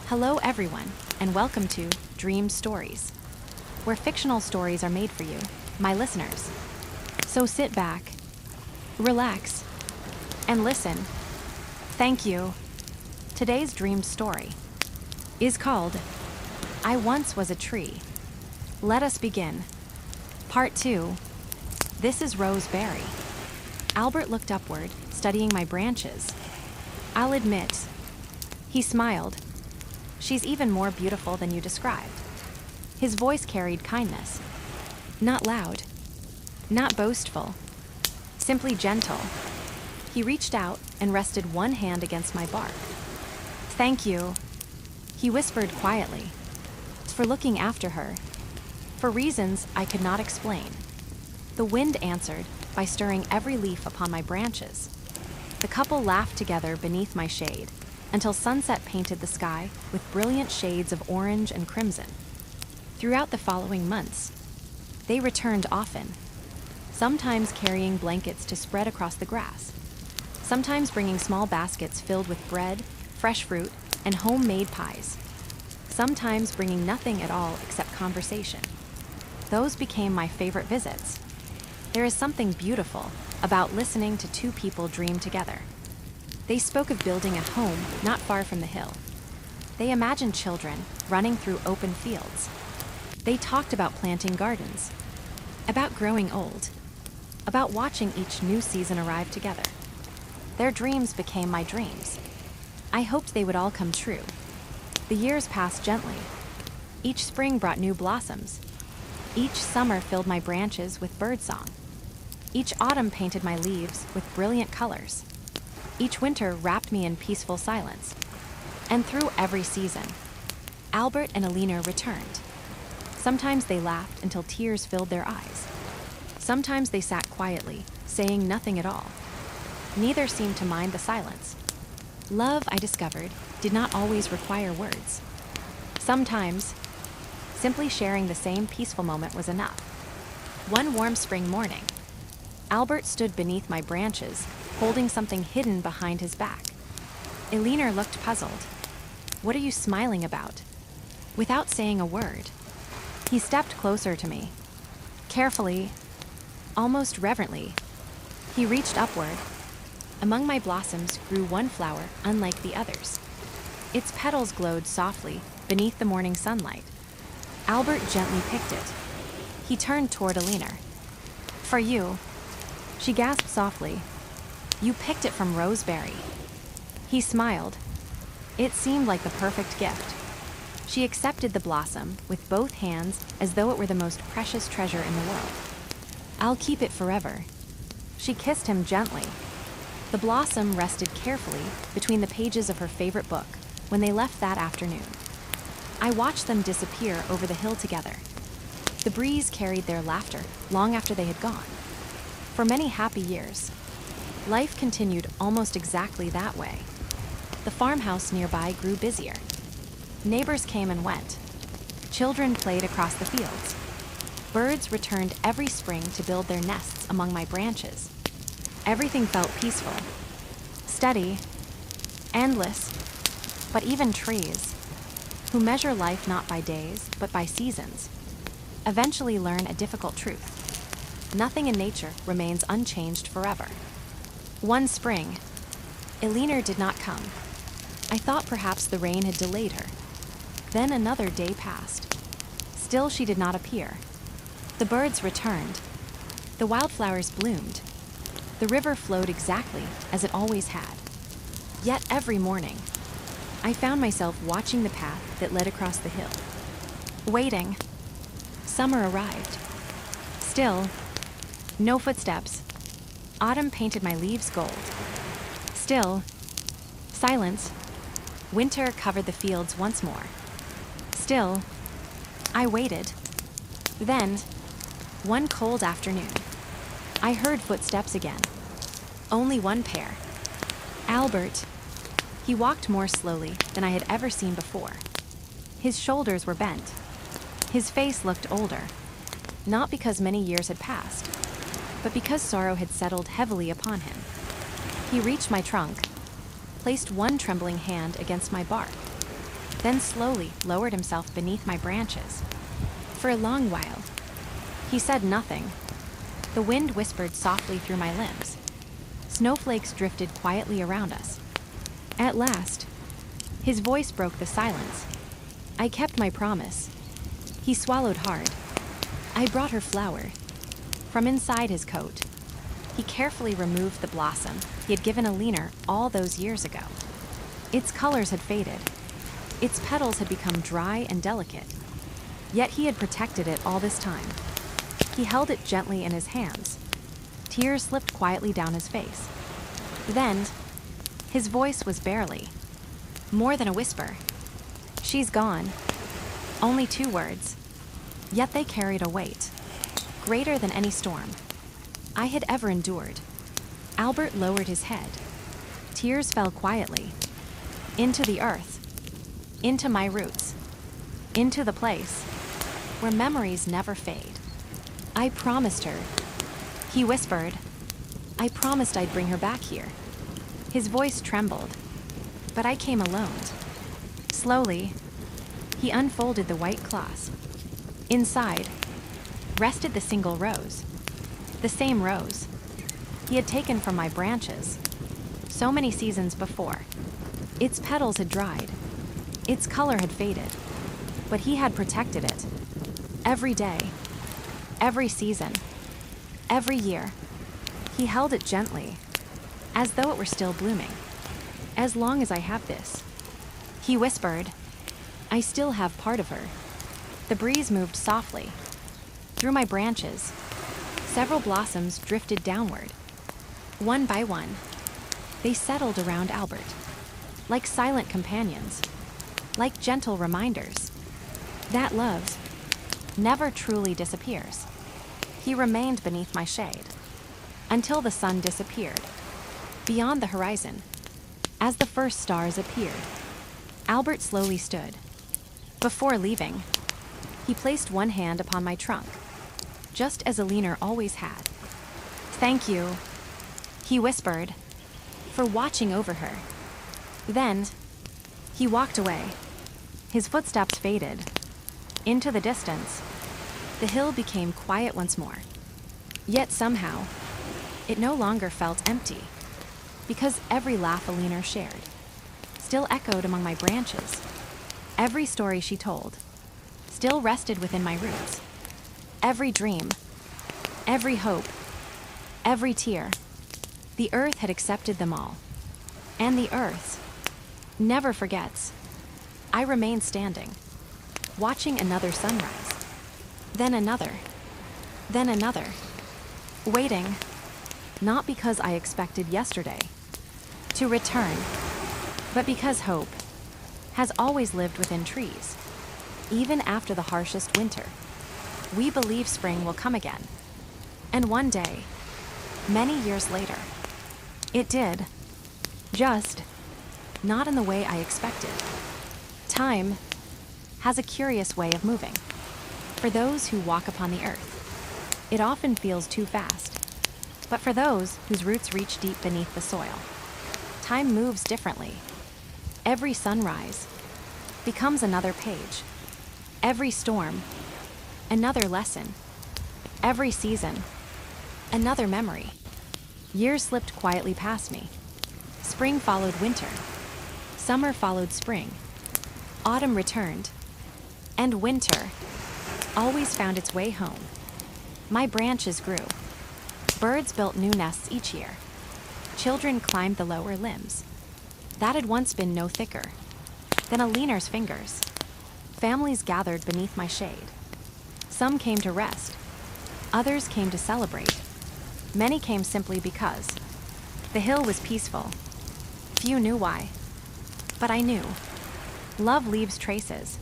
Hello, everyone, and welcome to Dream Stories, where fictional stories are made for you, my listeners. So sit back, relax, and listen. Thank you. Today's dream story is called I Once Was a Tree. Let us begin. Part 2. This is Rose Berry. Albert looked upward, studying my branches. I'll admit, he smiled. She's even more beautiful than you described. His voice carried kindness. Not loud, not boastful, simply gentle. He reached out and rested one hand against my bark. Thank you, he whispered quietly, for looking after her, for reasons I could not explain. The wind answered by stirring every leaf upon my branches. The couple laughed together beneath my shade, until sunset painted the sky with brilliant shades of orange and crimson. Throughout the following months, they returned often, sometimes carrying blankets to spread across the grass, sometimes bringing small baskets filled with bread, fresh fruit, and homemade pies, sometimes bringing nothing at all except conversation. Those became my favorite visits. There is something beautiful about listening to two people dream together. They spoke of building a home not far from the hill. They imagined children running through open fields. They talked about planting gardens, about growing old, about watching each new season arrive together. Their dreams became my dreams. I hoped they would all come true. The years passed gently. Each spring brought new blossoms. Each summer filled my branches with birdsong. Each autumn painted my leaves with brilliant colors. Each winter wrapped me in peaceful silence. And through every season, Albert and Alina returned. Sometimes they laughed until tears filled their eyes. Sometimes they sat quietly, saying nothing at all. Neither seemed to mind the silence. Love, I discovered, did not always require words. Sometimes, simply sharing the same peaceful moment was enough. One warm spring morning, Albert stood beneath my branches, holding something hidden behind his back. Alina looked puzzled. What are you smiling about? Without saying a word, he stepped closer to me. Carefully, almost reverently, he reached upward. Among my blossoms grew one flower unlike the others. Its petals glowed softly beneath the morning sunlight. Albert gently picked it. He turned toward Alina. For you, she gasped softly. You picked it from Rose Berry. He smiled. It seemed like the perfect gift. She accepted the blossom with both hands as though it were the most precious treasure in the world. I'll keep it forever. She kissed him gently. The blossom rested carefully between the pages of her favorite book when they left that afternoon. I watched them disappear over the hill together. The breeze carried their laughter long after they had gone. For many happy years, life continued almost exactly that way. The farmhouse nearby grew busier. Neighbors came and went. Children played across the fields. Birds returned every spring to build their nests among my branches. Everything felt peaceful, steady, endless, but even trees, who measure life not by days, but by seasons, eventually learn a difficult truth. Nothing in nature remains unchanged forever. One spring, Alina did not come. I thought perhaps the rain had delayed her. Then another day passed. Still she did not appear. The birds returned. The wildflowers bloomed. The river flowed exactly as it always had. Yet every morning, I found myself watching the path that led across the hill. Waiting. Summer arrived. Still, no footsteps. Autumn painted my leaves gold. Still, silence. Winter covered the fields once more. Still, I waited. Then, one cold afternoon, I heard footsteps again. Only one pair. Albert. He walked more slowly than I had ever seen before. His shoulders were bent. His face looked older, not because many years had passed, but because sorrow had settled heavily upon him. He reached my trunk, placed one trembling hand against my bark. then slowly lowered himself beneath my branches. For a long while, he said nothing. The wind whispered softly through my limbs. Snowflakes drifted quietly around us. At last, his voice broke the silence. I kept my promise. He swallowed hard. I brought her flower. From inside his coat, he carefully removed the blossom he had given Alina all those years ago. Its colors had faded. Its petals had become dry and delicate. Yet he had protected it all this time. He held it gently in his hands. Tears slipped quietly down his face. Then, his voice was barely more than a whisper. She's gone. Only 2 words. Yet they carried a weight greater than any storm I had ever endured. Albert lowered his head. Tears fell quietly into the earth, into my roots, into the place where memories never fade. I promised her, he whispered. I promised I'd bring her back here. His voice trembled, but I came alone. Slowly, he unfolded the white clasp. Inside rested the single rose, the same rose he had taken from my branches so many seasons before. Its petals had dried, its color had faded, but he had protected it. Every day, every season, every year, he held it gently, as though it were still blooming. As long as I have this, he whispered, I still have part of her. The breeze moved softly. Through my branches, several blossoms drifted downward. One by one, they settled around Albert, like silent companions, like gentle reminders that love never truly disappears. He remained beneath my shade until the sun disappeared beyond the horizon. As the first stars appeared, Albert slowly stood. Before leaving, he placed one hand upon my trunk, just as Alina always had. Thank you, he whispered, for watching over her. Then, he walked away. His footsteps faded. Into the distance, the hill became quiet once more. Yet somehow, it no longer felt empty, because every laugh Alina shared still echoed among my branches. Every story she told still rested within my roots. Every dream, every hope, every tear, the earth had accepted them all. And the earth never forgets. I remained standing, watching another sunrise, then another, waiting, not because I expected yesterday to return, but because hope has always lived within trees. Even after the harshest winter, we believe spring will come again. And one day, many years later, it did. Just not in the way I expected. Time has a curious way of moving. For those who walk upon the earth, it often feels too fast. But for those whose roots reach deep beneath the soil, time moves differently. Every sunrise becomes another page. Every storm, another lesson. Every season, another memory. Years slipped quietly past me. Spring followed winter. Summer followed spring. Autumn returned. And winter always found its way home. My branches grew. Birds built new nests each year. Children climbed the lower limbs that had once been no thicker than Alina's fingers. Families gathered beneath my shade. Some came to rest. Others came to celebrate. Many came simply because the hill was peaceful. Few knew why, but I knew. Love leaves traces,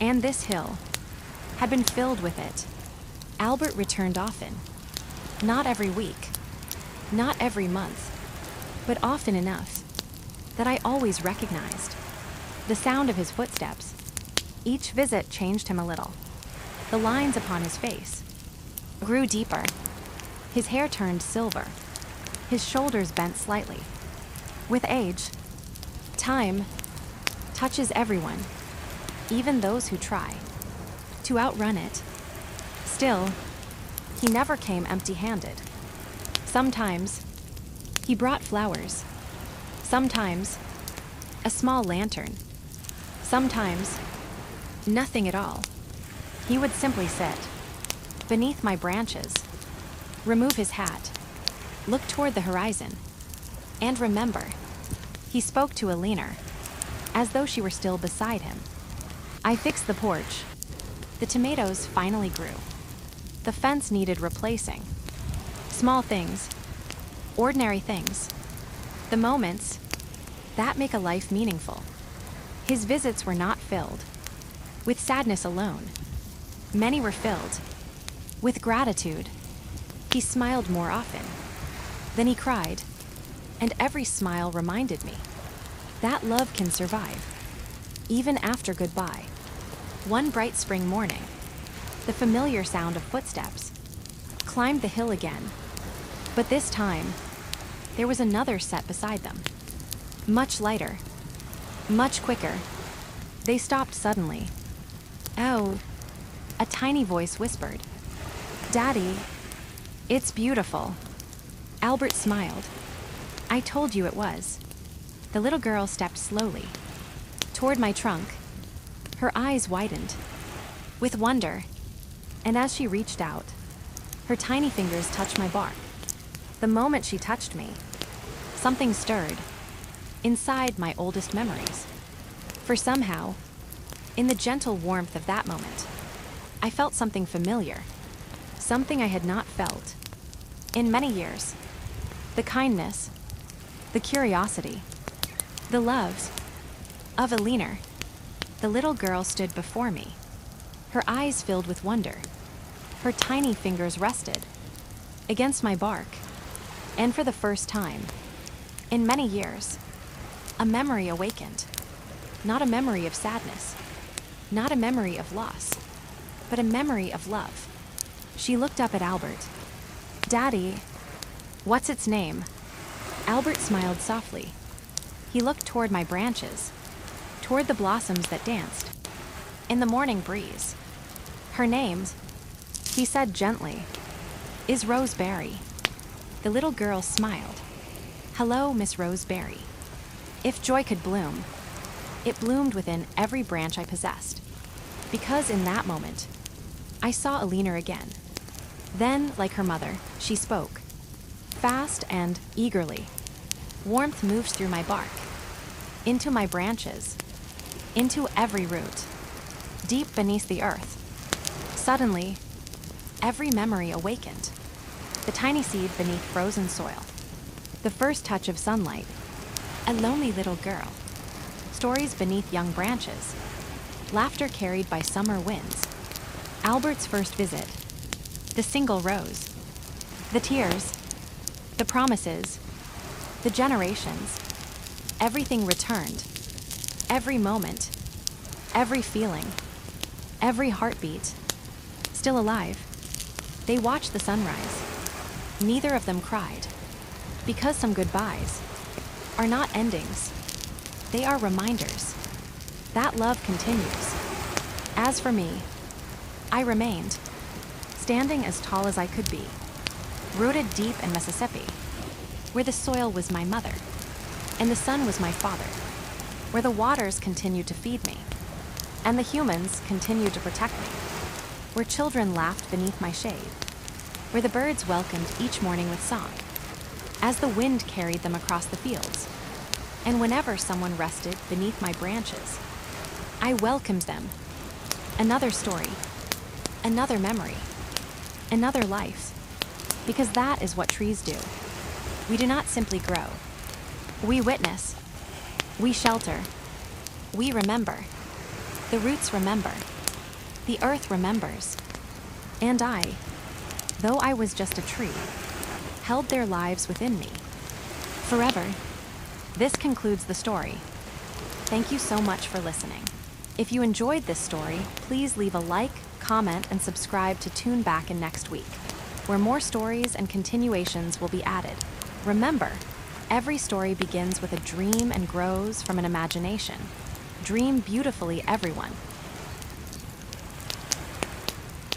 and this hill had been filled with it. Albert returned often. Not every week, not every month, but often enough that I always recognized the sound of his footsteps. Each visit changed him a little. The lines upon his face grew deeper. His hair turned silver. His shoulders bent slightly. With age, time touches everyone, even those who try to outrun it. Still, he never came empty-handed. Sometimes, he brought flowers. Sometimes, a small lantern. Sometimes, nothing at all. He would simply sit beneath my branches, remove his hat, look toward the horizon, and remember. He spoke to Alina, as though she were still beside him. I fixed the porch. The tomatoes finally grew. The fence needed replacing. Small things, ordinary things, the moments that make a life meaningful. His visits were not filled with sadness alone. Many were filled with gratitude. He smiled more often. Then he cried, and every smile reminded me that love can survive, even after goodbye. One bright spring morning, the familiar sound of footsteps climbed the hill again, but this time, there was another set beside them. Much lighter, much quicker. They stopped suddenly. "Oh," a tiny voice whispered. "Daddy, it's beautiful." Albert smiled. "I told you it was." The little girl stepped slowly toward my trunk. Her eyes widened with wonder, and as she reached out, her tiny fingers touched my bark. The moment she touched me, something stirred inside my oldest memories. For somehow, in the gentle warmth of that moment, I felt something familiar, something I had not felt in many years. The kindness, the curiosity, the love of Alina. The little girl stood before me, her eyes filled with wonder. Her tiny fingers rested against my bark, and for the first time in many years, a memory awakened. Not a memory of sadness, not a memory of loss, but a memory of love. She looked up at Albert. "Daddy, what's its name?" Albert smiled softly. He looked toward my branches, toward the blossoms that danced in the morning breeze. "Her name," he said gently, "is Roseberry." The little girl smiled. "Hello, Miss Roseberry." If joy could bloom, it bloomed within every branch I possessed. Because in that moment, I saw Alina again. Then, like her mother, she spoke, fast and eagerly. Warmth moved through my bark, into my branches, into every root, deep beneath the earth. Suddenly, every memory awakened. The tiny seed beneath frozen soil, the first touch of sunlight, a lonely little girl, stories beneath young branches, laughter carried by summer winds, Albert's first visit, the single rose, the tears, the promises, the generations. Everything returned. Every moment, every feeling, every heartbeat, still alive. They watched the sunrise. Neither of them cried, because some goodbyes are not endings. They are reminders. That love continues. As for me, I remained, standing as tall as I could be, rooted deep in Mississippi, where the soil was my mother, and the sun was my father, where the waters continued to feed me, and the humans continued to protect me, where children laughed beneath my shade, where the birds welcomed each morning with song, as the wind carried them across the fields, and whenever someone rested beneath my branches, I welcomed them. Another story, another memory, another life, because that is what trees do. We do not simply grow. We witness, we shelter, we remember. The roots remember, the earth remembers, and I, though I was just a tree, held their lives within me, forever. This concludes the story. Thank you so much for listening. If you enjoyed this story, please leave a like, comment, and subscribe to tune back in next week, where more stories and continuations will be added. Remember, every story begins with a dream and grows from an imagination. Dream beautifully, everyone.